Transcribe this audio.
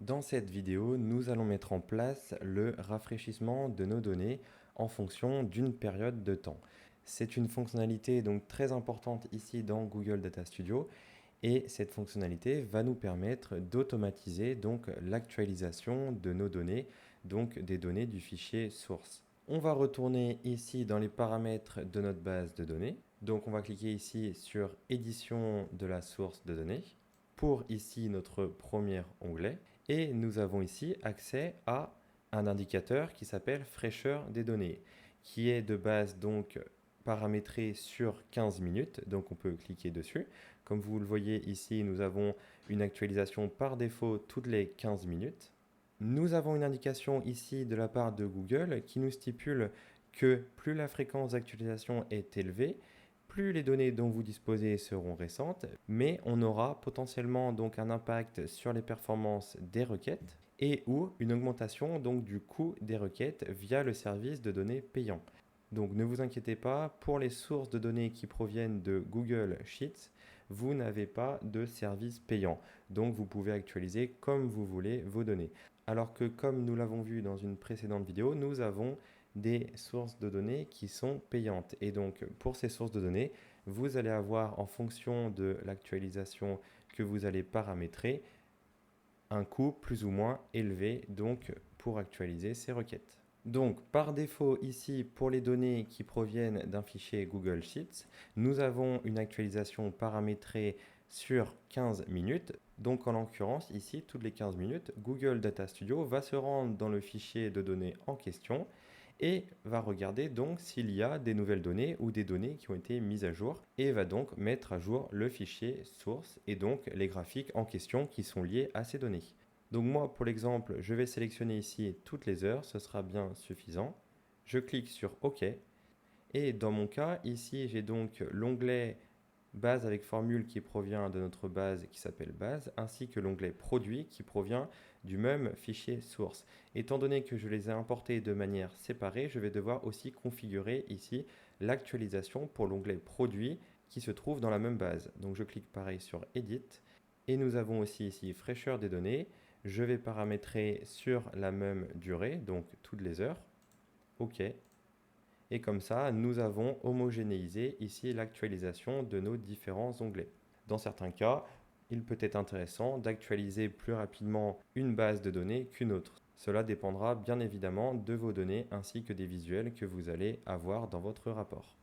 Dans cette vidéo, nous allons mettre en place le rafraîchissement de nos données en fonction d'une période de temps. C'est une fonctionnalité donc très importante ici dans Google Data Studio et cette fonctionnalité va nous permettre d'automatiser donc l'actualisation de nos données, donc des données du fichier source. On va retourner ici dans les paramètres de notre base de données. Donc on va cliquer ici sur édition de la source de données pour ici notre premier onglet. Et nous avons ici accès à un indicateur qui s'appelle fraîcheur des données, qui est de base donc paramétré sur 15 minutes, donc on peut cliquer dessus. Comme vous le voyez ici, nous avons une actualisation par défaut toutes les 15 minutes. Nous avons une indication ici de la part de Google qui nous stipule que plus la fréquence d'actualisation est élevée, plus les données dont vous disposez seront récentes, mais on aura potentiellement donc un impact sur les performances des requêtes et ou une augmentation donc du coût des requêtes via le service de données payant. Donc ne vous inquiétez pas, pour les sources de données qui proviennent de Google Sheets, vous n'avez pas de service payant. Donc vous pouvez actualiser comme vous voulez vos données. Alors que comme nous l'avons vu dans une précédente vidéo, nous avons des sources de données qui sont payantes. Et donc pour ces sources de données, vous allez avoir en fonction de l'actualisation que vous allez paramétrer, un coût plus ou moins élevé donc pour actualiser ces requêtes. Donc, par défaut, ici, pour les données qui proviennent d'un fichier Google Sheets, nous avons une actualisation paramétrée sur 15 minutes. Donc, en l'occurrence, ici, toutes les 15 minutes, Google Data Studio va se rendre dans le fichier de données en question et va regarder donc s'il y a des nouvelles données ou des données qui ont été mises à jour et va donc mettre à jour le fichier source et donc les graphiques en question qui sont liés à ces données. Donc moi, pour l'exemple, je vais sélectionner ici toutes les heures, ce sera bien suffisant. Je clique sur OK. Et dans mon cas, ici, j'ai donc l'onglet base avec formule qui provient de notre base qui s'appelle base, ainsi que l'onglet produit qui provient du même fichier source. Étant donné que je les ai importés de manière séparée, je vais devoir aussi configurer ici l'actualisation pour l'onglet produit qui se trouve dans la même base. Donc je clique pareil sur Edit. Et nous avons aussi ici fraîcheur des données. Je vais paramétrer sur la même durée, donc toutes les heures. OK. Et comme ça, nous avons homogénéisé ici l'actualisation de nos différents onglets. Dans certains cas, il peut être intéressant d'actualiser plus rapidement une base de données qu'une autre. Cela dépendra bien évidemment de vos données ainsi que des visuels que vous allez avoir dans votre rapport.